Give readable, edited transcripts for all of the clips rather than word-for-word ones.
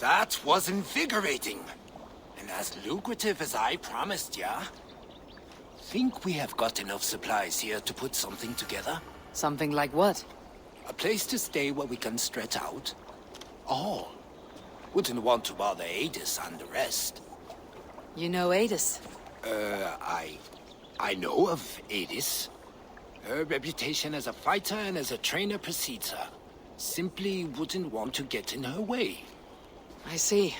That was invigorating. And as lucrative as I promised ya. Think we have got enough supplies here to put something together? Something like what? A place to stay where we can stretch out. All. Wouldn't want to bother Adis and the rest. You know Adis? I know of Adis. Her reputation as a fighter and as a trainer precedes her. Simply wouldn't want to get in her way. I see.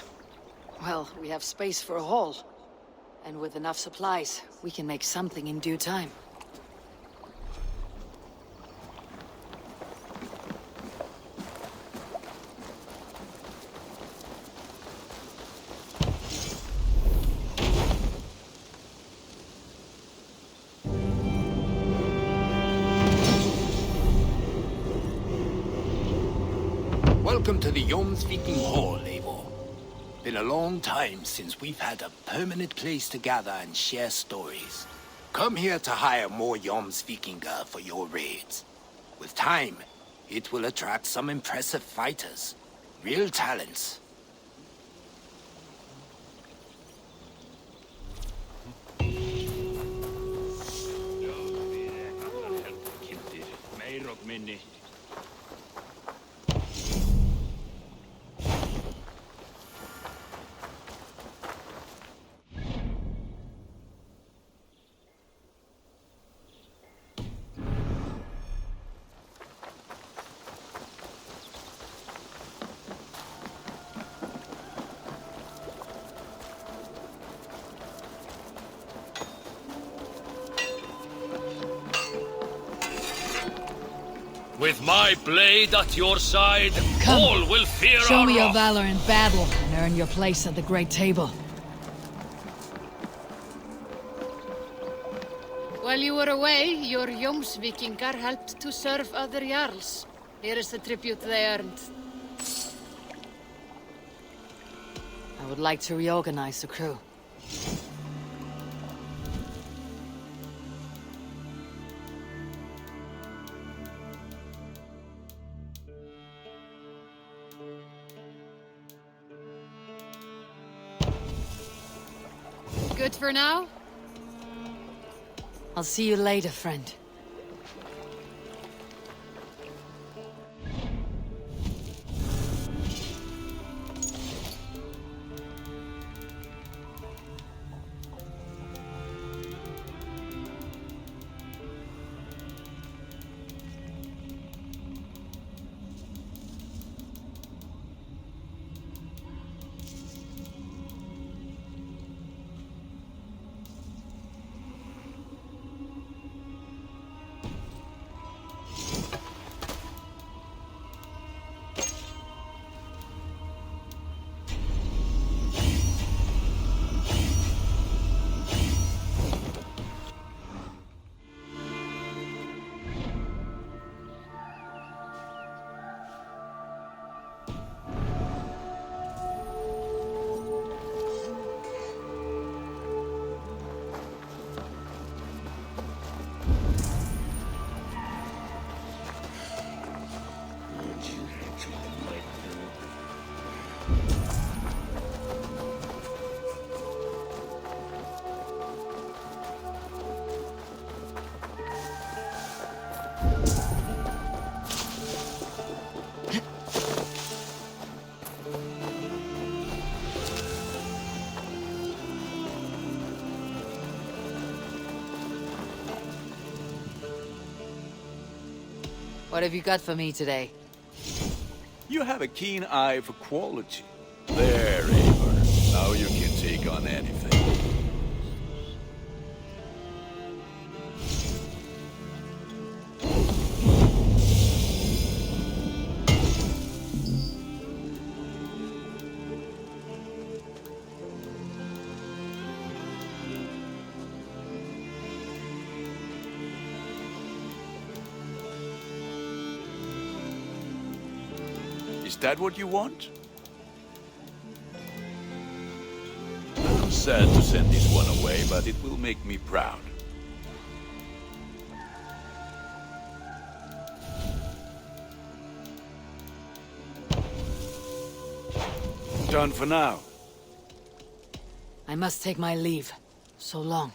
Well, we have space for a hall. And with enough supplies, we can make something in due time. Welcome to the Jomsviking Hall, Eivor. Been a long time since we've had a permanent place to gather and share stories. Come here to hire more Jomsvikinga for your raids. With time, it will attract some impressive fighters. Real talents. With my blade at your side, Come. all will fear Show our me your wrath. valor in battle and earn your place at the great table. While you were away, your Jomsvikingar helped to serve other Jarls. Here is the tribute they earned. I would like to reorganize the crew. Good for now? I'll see you later, friend. What have you got for me today? You have a keen eye for quality. There, Eivor. Now you can take on anything. Is that what you want? I'm sad to send this one away, but it will make me proud. done for now. I must take my leave. So long.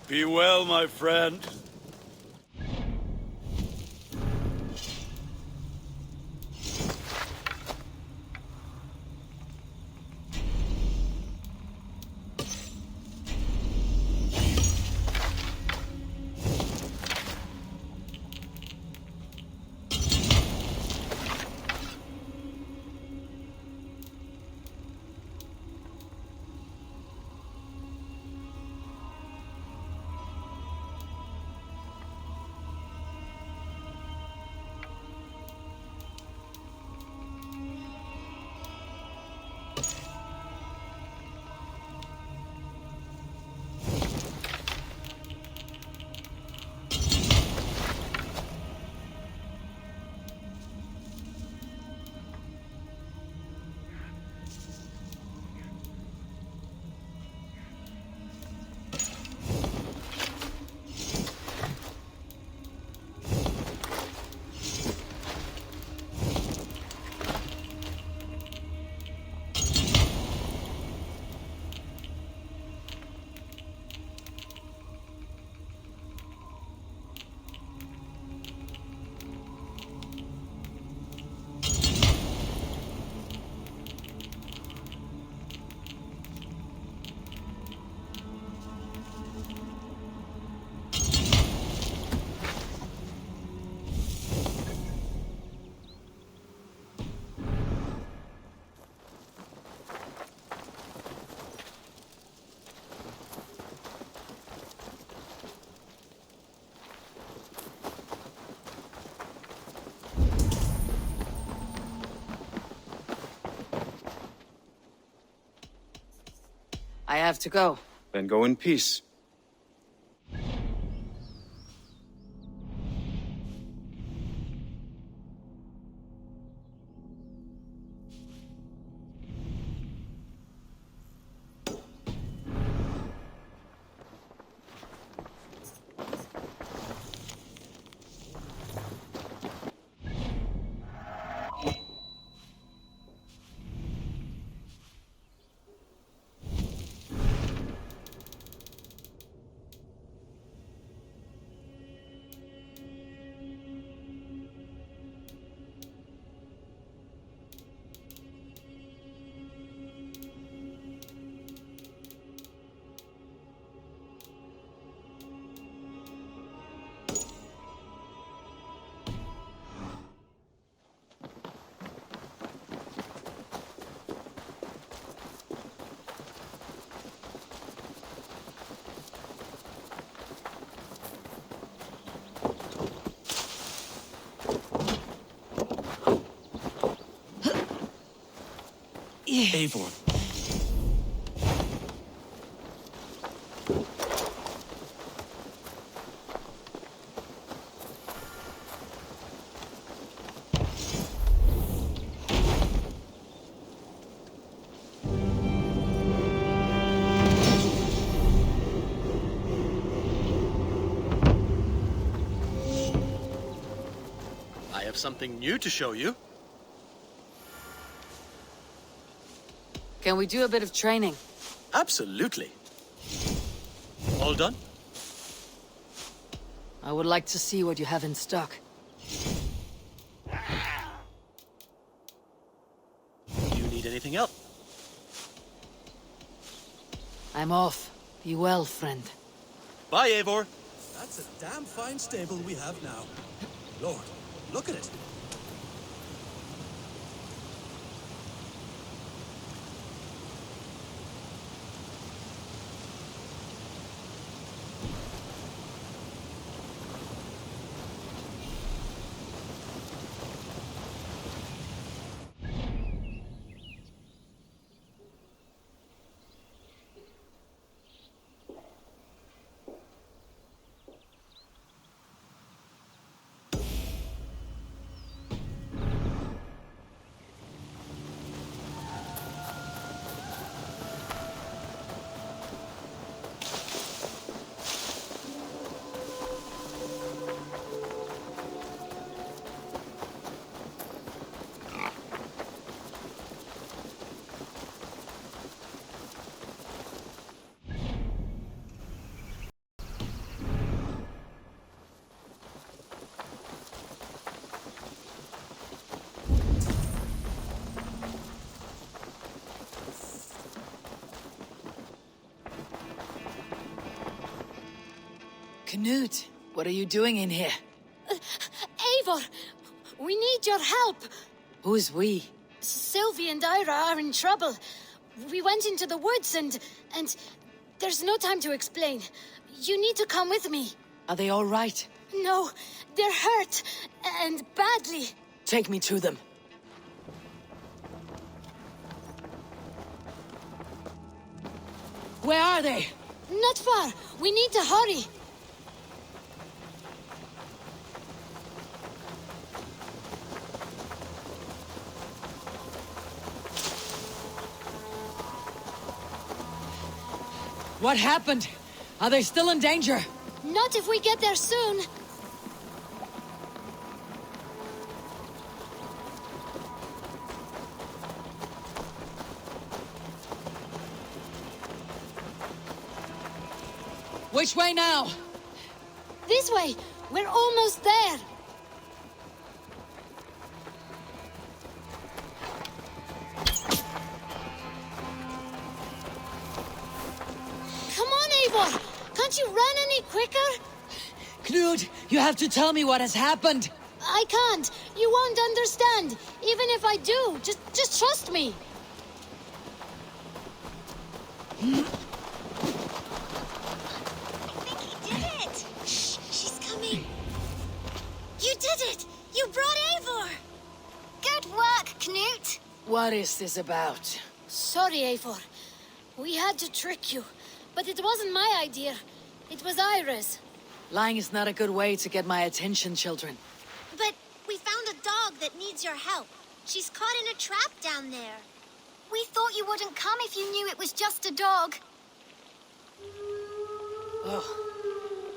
Be well, my friend. I have to go. Then go in peace. Eivor. I have something new to show you. Can we do a bit of training? Absolutely. All done? I would like to see what you have in stock. Do you need anything else? I'm off. Be well, friend. Bye, Eivor. That's a damn fine stable we have now. Lord, look at it. Knut, what are you doing in here? Eivor, we need your help. Who's we? Sylvie and Ira are in trouble. We went into the woods and there's no time to explain. You need to come with me. Are they all right? No, they're hurt, and badly. Take me to them. Where are they? Not far. We need to hurry. What happened? Are they still in danger? Not if we get there soon. Which way now? This way. We're almost there. Come on, Eivor. Can't you run any quicker? Knut, you have to tell me what has happened. I can't. You won't understand. Even if I do, just trust me. I think he did it! Shh, she's coming. You did it! You brought Eivor! Good work, Knut! What is this about? Sorry, Eivor. We had to trick you. But it wasn't my idea. It was Ira's. Lying is not a good way to get my attention, children. But we found a dog that needs your help. She's caught in a trap down there. We thought you wouldn't come if you knew it was just a dog. Oh,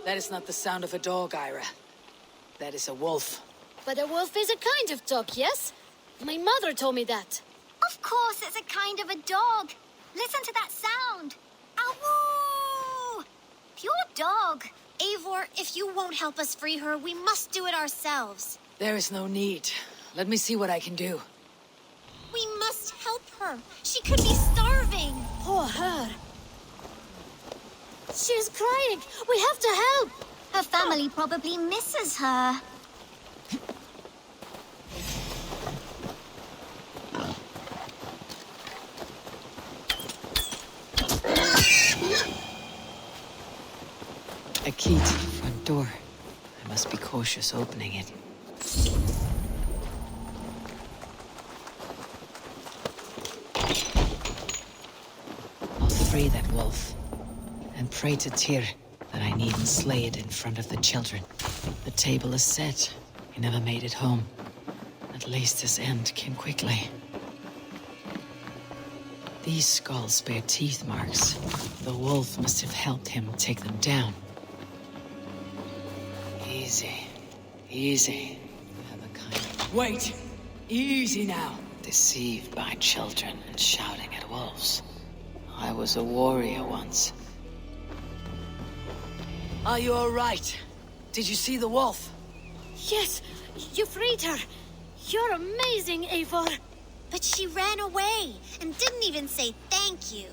that is not the sound of a dog, Ira. That is a wolf. But a wolf is a kind of dog, yes? My mother told me that. Of course it's a kind of a dog. Listen to that sound. Awoo! Pure dog. Eivor, if you won't help us free her, we must do it ourselves. There is no need. Let me see what I can do. We must help her. She could be starving. Poor her. She's crying. We have to help. Her family probably misses her. A key to the front door. I must be cautious opening it. I'll free that wolf. And pray to Tyr that I needn't slay it in front of the children. The table is set. He never made it home. At least his end came quickly. These skulls bear teeth marks. The wolf must have helped him take them down. Easy. Easy. Have a kind... Wait! Easy now! Deceived by children and shouting at wolves. I was a warrior once. Are you all right? Did you see the wolf? Yes, you freed her. You're amazing, Eivor. But she ran away and didn't even say thank you.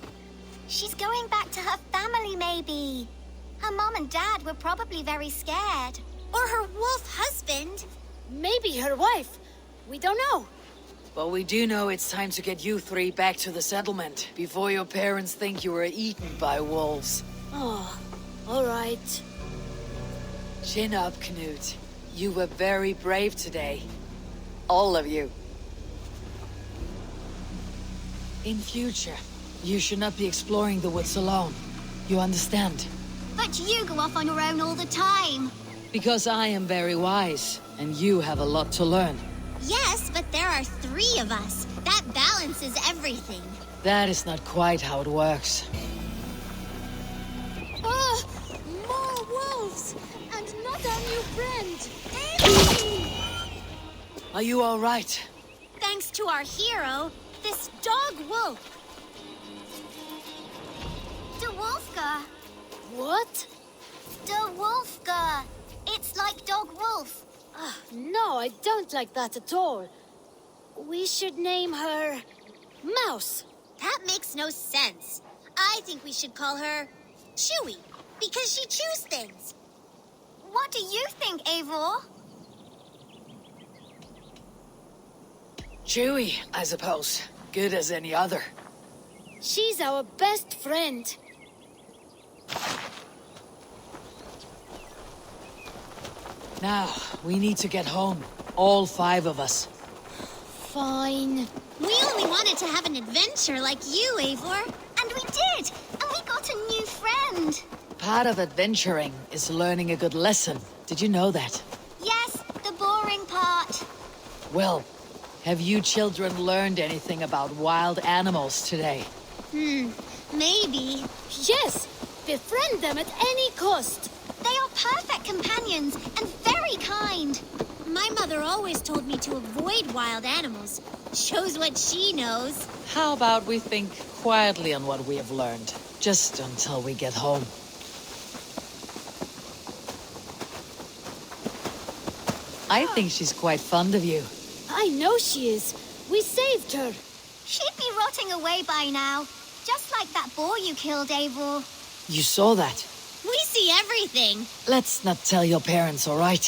She's going back to her family, maybe. Her mom and dad were probably very scared. Or her wolf husband. Maybe her wife. We don't know. But we do know it's time to get you three back to the settlement before your parents think you were eaten by wolves. Oh, all right. Chin up, Knut. You were very brave today. All of you. In future, you should not be exploring the woods alone. You understand? But you go off on your own all the time. Because I am very wise, and you have a lot to learn. Yes, but there are 3 of us. That balances everything. That is not quite how it works. Ah, more wolves! And not our new friend! Are you all right? Thanks to our hero, this dog wolf. De Wolfga. What? De Wolfga. It's like dog wolf. No, I don't like that at all. We should name her... Mouse. That makes no sense. I think we should call her Chewy, because she chews things. What do you think, Eivor? Chewie, I suppose. Good as any other. She's our best friend. Now, we need to get home. All 5 of us. Fine. We only wanted to have an adventure like you, Eivor. And we did! And we got a new friend! Part of adventuring is learning a good lesson. Did you know that? Yes, the boring part. Well, have you children learned anything about wild animals today? Maybe. Yes! Befriend them at any cost! They are perfect companions and very kind. My mother always told me to avoid wild animals. Shows what she knows. How about we think quietly on what we have learned, just until we get home? I think she's quite fond of you. I know she is. We saved her. She'd be rotting away by now. Just like that boar you killed, Eivor. You saw that. We see everything. Let's not tell your parents, all right?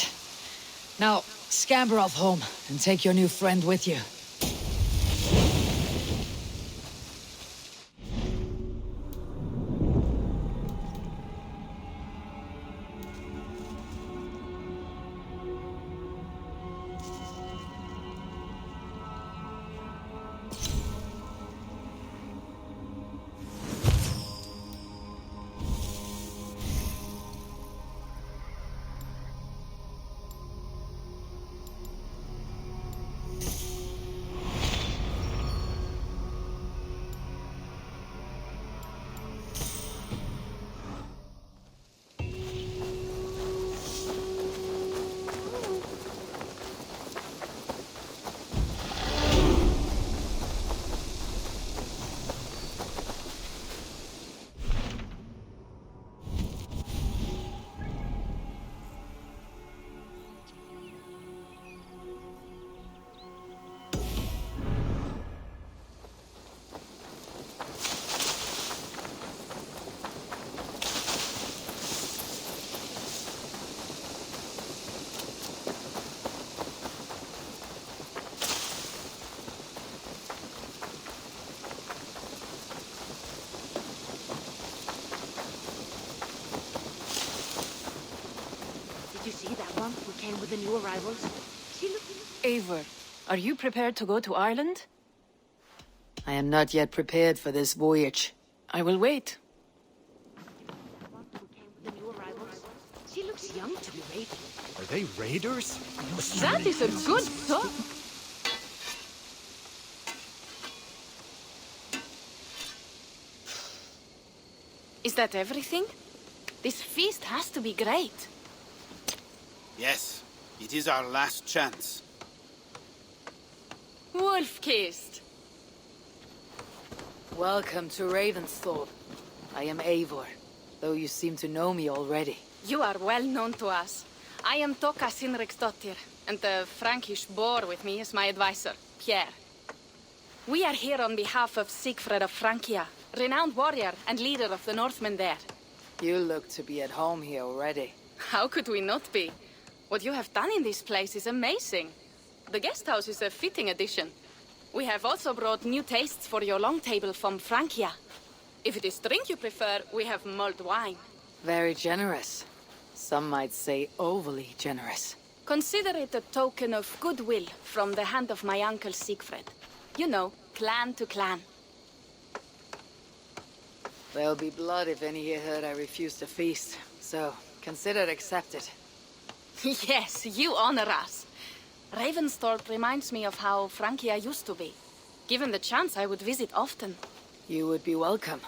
Now, scamper off home and take your new friend with you. You see that one who came with the new arrivals? Eivor, are you prepared to go to Ireland? I am not yet prepared for this voyage. I will wait. She looks young to be raiding. Are they raiders? That is a good thought. Is that everything? This feast has to be great. Yes, it is our last chance. Wolf-kissed. Welcome to Ravensthorpe. I am Eivor, though you seem to know me already. You are well known to us. I am Toka Sinriksdottir, and the Frankish boar with me is my advisor, Pierre. We are here on behalf of Sigfred of Francia, renowned warrior and leader of the Northmen there. You look to be at home here already. How could we not be? What you have done in this place is amazing. The guest house is a fitting addition. We have also brought new tastes for your long table from Francia. If it is drink you prefer, we have mulled wine. Very generous. Some might say overly generous. Consider it a token of goodwill from the hand of my uncle Siegfried. You know, clan to clan. There'll be blood if any here heard I refused a feast, so consider it accepted. Yes, you honor us. Ravensthorpe reminds me of how Francia used to be. Given the chance, I would visit often. You would be welcome.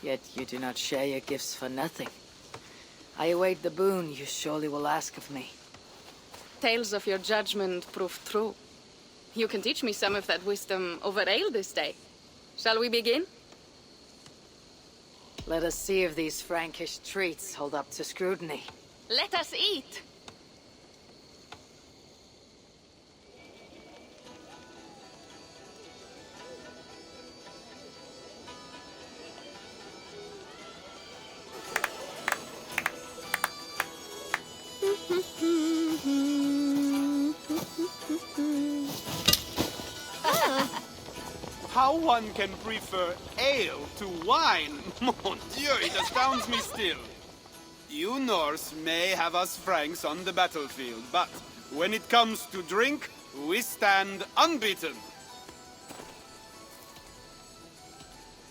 Yet you do not share your gifts for nothing. I await the boon you surely will ask of me. Tales of your judgment prove true. You can teach me some of that wisdom over ale this day. Shall we begin? Let us see if these Frankish treats hold up to scrutiny. Let us eat! how one can prefer ale to wine. Mon Dieu, it astounds me still. You Norse may have us Franks on the battlefield, but when it comes to drink, we stand unbeaten.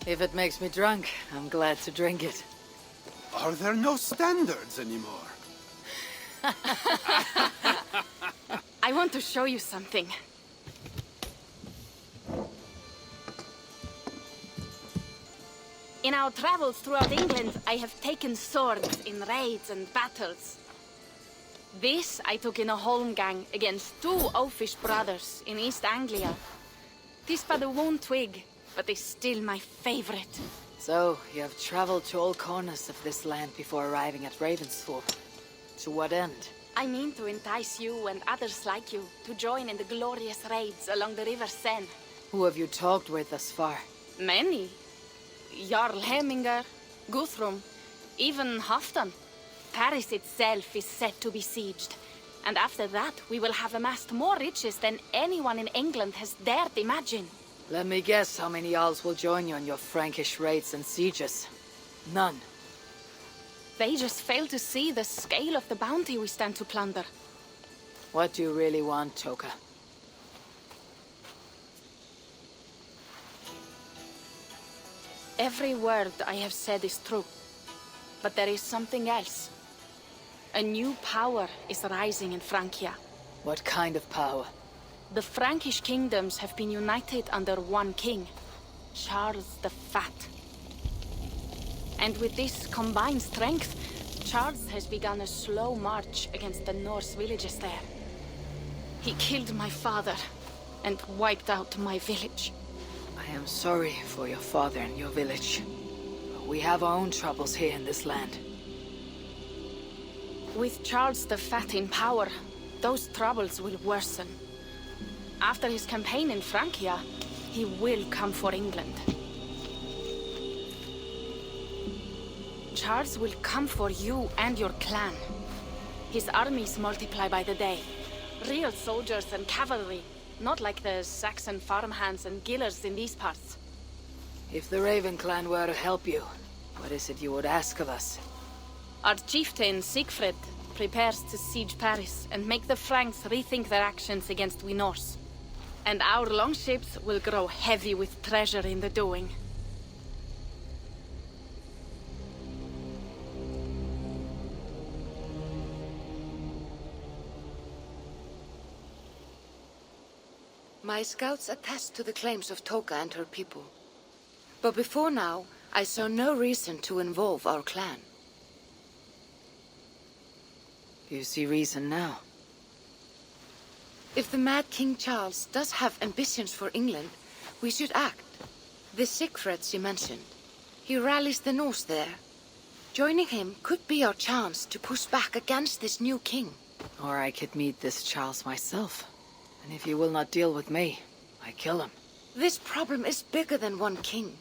If it makes me drunk, I'm glad to drink it. Are there no standards anymore? I want to show you something. In our travels throughout England, I have taken swords in raids and battles. This I took in a holmgang against 2 oafish brothers in East Anglia. 'Tis but a worn twig, but is still my favorite. So, you have traveled to all corners of this land before arriving at Ravensthorpe. To what end? I mean to entice you and others like you to join in the glorious raids along the River Seine. Who have you talked with thus far? Many. Jarl Hemminger, Guthrum, even Halfdan. Paris itself is set to be sieged. And after that, we will have amassed more riches than anyone in England has dared imagine. Let me guess how many Jarls will join you on your Frankish raids and sieges. None. They just fail to see the scale of the bounty we stand to plunder. What do you really want, Toka? Every word I have said is true. But there is something else. A new power is rising in Francia. What kind of power? The Frankish kingdoms have been united under one king, Charles the Fat. And with this combined strength, Charles has begun a slow march against the Norse villages there. He killed my father and wiped out my village. I am sorry for your father and your village. We have our own troubles here in this land. With Charles the Fat in power, those troubles will worsen. After his campaign in Francia, he will come for England. Charles will come for you and your clan. His armies multiply by the day. Real soldiers and cavalry, not like the Saxon farmhands and gillers in these parts. If the Raven clan were to help you, what is it you would ask of us? Our chieftain, Siegfried, prepares to siege Paris and make the Franks rethink their actions against we Norse. And our longships will grow heavy with treasure in the doing. My scouts attest to the claims of Toka and her people. But before now, I saw no reason to involve our clan. You see reason now? If the Mad King Charles does have ambitions for England, we should act. The Siegfried you mentioned, he rallies the Norse there. Joining him could be our chance to push back against this new king. Or I could meet this Charles myself. And if you will not deal with me, I kill him. This problem is bigger than one king.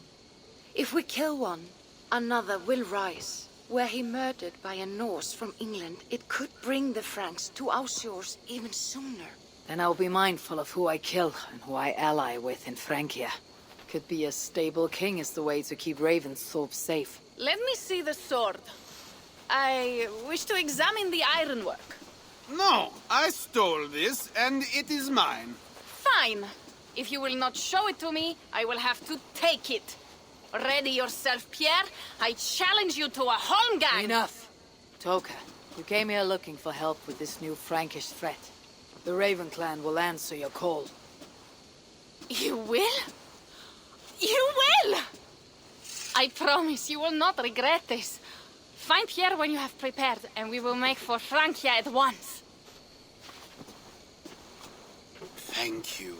If we kill one, another will rise. Were he murdered by a Norse from England, it could bring the Franks to our shores even sooner. Then I'll be mindful of who I kill and who I ally with in Francia. Could be a stable king is the way to keep Ravensthorpe safe. Let me see the sword. I wish to examine the ironwork. No, I stole this, and it is mine. Fine. If you will not show it to me, I will have to take it. Ready yourself, Pierre. I challenge you to a holmgang. Enough. Toka, you came here looking for help with this new Frankish threat. The Raven clan will answer your call. You will? You will! I promise you will not regret this. Find Pierre when you have prepared, and we will make for Francia at once. Thank you.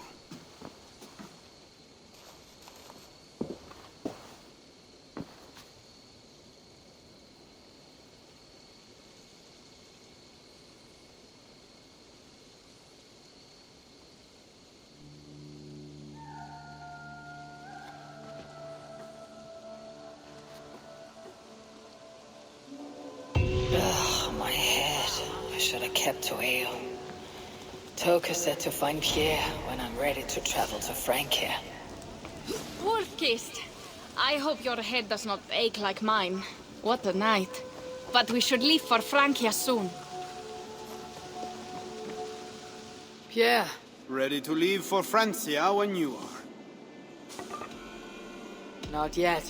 My head. I should have kept to ale. Toka said to find Pierre when I'm ready to travel to Francia. Wolf-kissed. I hope your head does not ache like mine. What a night. But we should leave for Francia soon. Pierre. Ready to leave for Francia when you are. Not yet.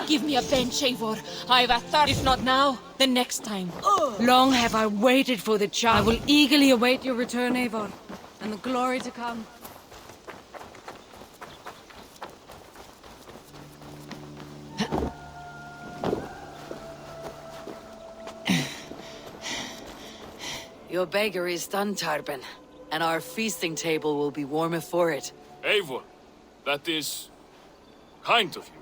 Give me a bench, Eivor. I've a thirst. If not now, then next time. Long have I waited for the chance. I will eagerly await your return, Eivor, and the glory to come. Your bakery is done, Tarben, and our feasting table will be warmer for it. Eivor, that is kind of you.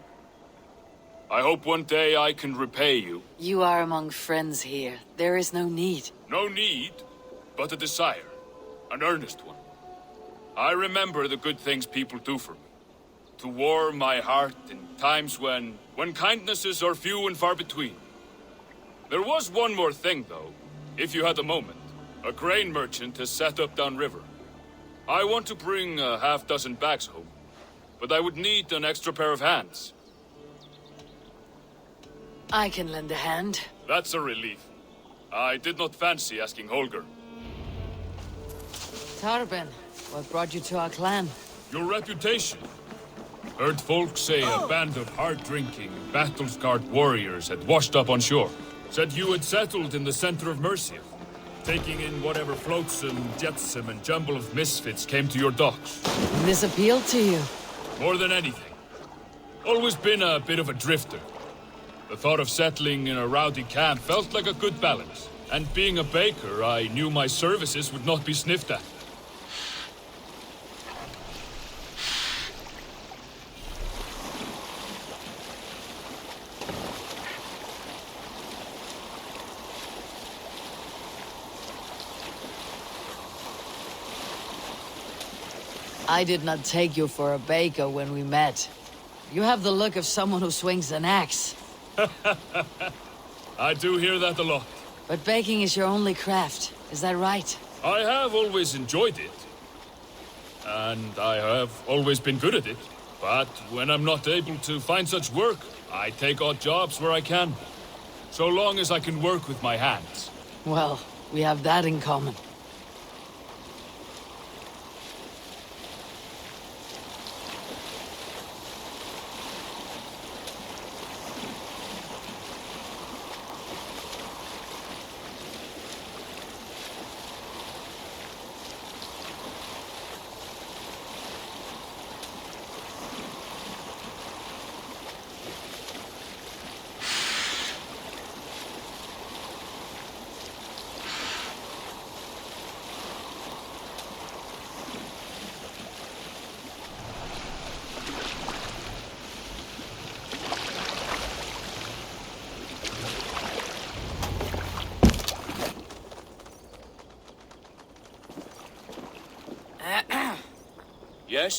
I hope one day I can repay you. You are among friends here. There is no need. No need, but a desire. An earnest one. I remember the good things people do for me. To warm my heart in times when kindnesses are few and far between. There was one more thing, though, if you had a moment. A grain merchant has set up downriver. I want to bring a half-dozen bags home, but I would need an extra pair of hands. I can lend a hand. That's a relief. I did not fancy asking Holger. Tarben, what brought you to our clan? Your reputation. Heard folk say a band of hard-drinking, battle-scarred warriors had washed up on shore. Said you had settled in the center of Mercia, taking in whatever flotsam, jetsam, and jumble of misfits came to your docks. And this appealed to you? More than anything. Always been a bit of a drifter. The thought of settling in a rowdy camp felt like a good balance. And being a baker, I knew my services would not be sniffed at. I did not take you for a baker when we met. You have the look of someone who swings an axe. I do hear that a lot. But baking is your only craft, is that right? I have always enjoyed it. And I have always been good at it. But when I'm not able to find such work, I take odd jobs where I can. So long as I can work with my hands. Well, we have that in common.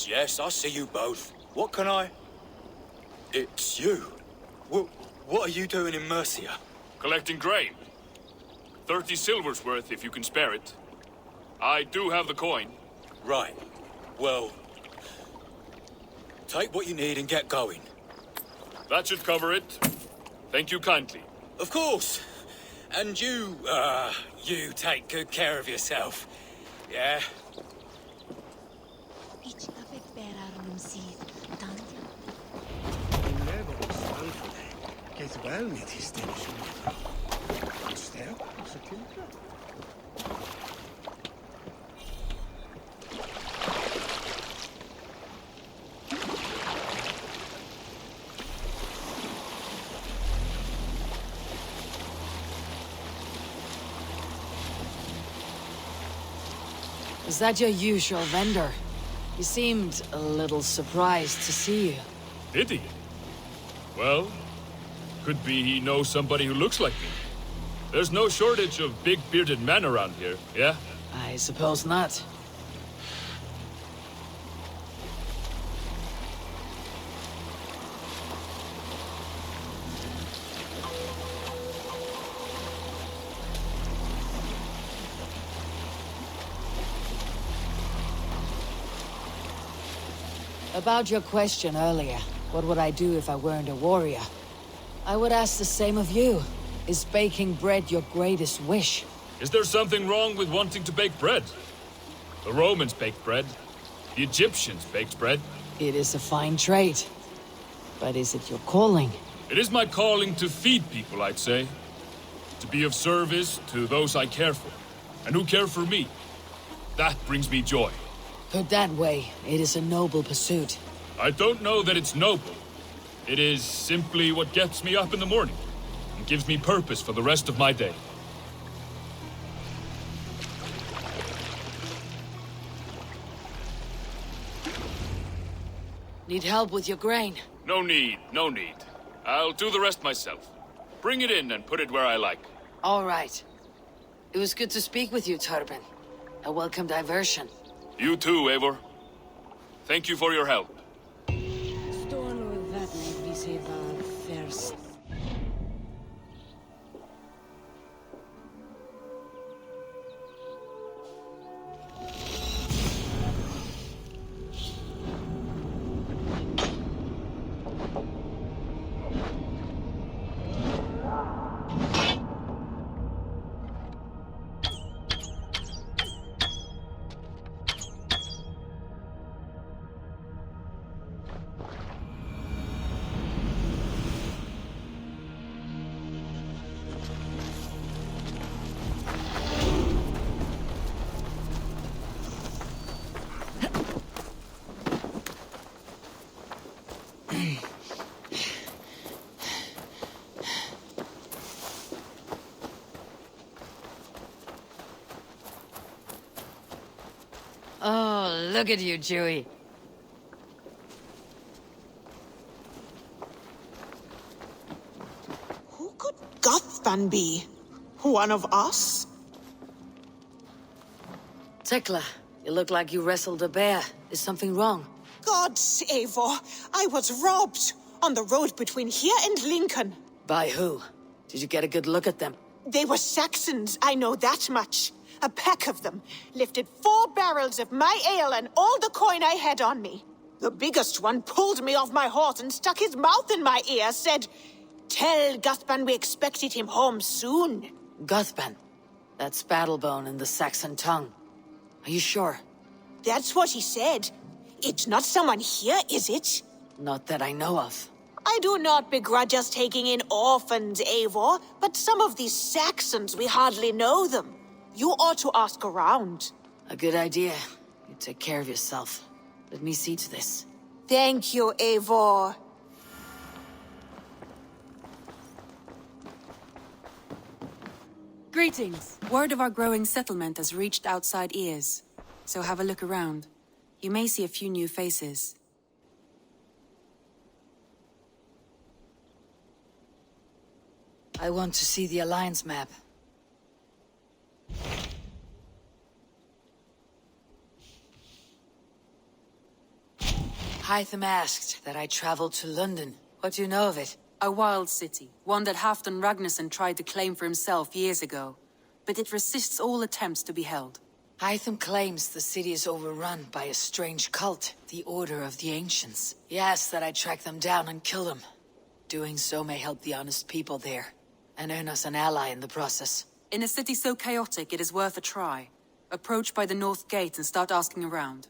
Yes, I see you both. What can I... It's you. What are you doing in Mercia? Collecting grain. 30 silver's worth if you can spare it. I do have the coin. Right. Well... take what you need and get going. That should cover it. Thank you kindly. Of course. And you take good care of yourself. Yeah? väl med hysteriskt. Just det, så till det. Is that your usual vendor? He seemed a little surprised to see you. Did he? Well, could be he knows somebody who looks like me. There's no shortage of big bearded men around here, yeah? I suppose not. About your question earlier, what would I do if I weren't a warrior? I would ask the same of you. Is baking bread your greatest wish? Is there something wrong with wanting to bake bread? The Romans baked bread. The Egyptians baked bread. It is a fine trade. But is it your calling? It is my calling to feed people, I'd say. To be of service to those I care for, and who care for me. That brings me joy. Put that way, it is a noble pursuit. I don't know that it's noble. It is simply what gets me up in the morning, and gives me purpose for the rest of my day. Need help with your grain? No need, no need. I'll do the rest myself. Bring it in and put it where I like. All right. It was good to speak with you, Turban. A welcome diversion. You too, Eivor. Thank you for your help. Oh, look at you, Dewey. Who could Gothban be? One of us? Tekla, you look like you wrestled a bear. Is something wrong? God save her. I was robbed on the road between here and Lincoln. By who? Did you get a good look at them? They were Saxons, I know that much. A pack of them lifted 4 barrels of my ale and all the coin I had on me. The biggest one pulled me off my horse and stuck his mouth in my ear, said, "Tell Guthban we expected him home soon." Guthban? That's Battlebone in the Saxon tongue. Are you sure? That's what he said. It's not someone here, is it? Not that I know of. I do not begrudge us taking in orphans, Eivor, but some of these Saxons, we hardly know them. You ought to ask around. A good idea. You take care of yourself. Let me see to this. Thank you, Eivor. Greetings. Word of our growing settlement has reached outside ears, so have a look around. You may see a few new faces. I want to see the Alliance map. Hytham asked that I travel to London. What do you know of it? A wild city, one that Halfdan Ragnarsson tried to claim for himself years ago. But it resists all attempts to be held. Hytham claims the city is overrun by a strange cult, the Order of the Ancients. He asks that I track them down and kill them. Doing so may help the honest people there, and earn us an ally in the process. In a city so chaotic, it is worth a try. Approach by the North Gate and start asking around.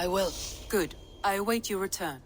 I will. Good. I await your return.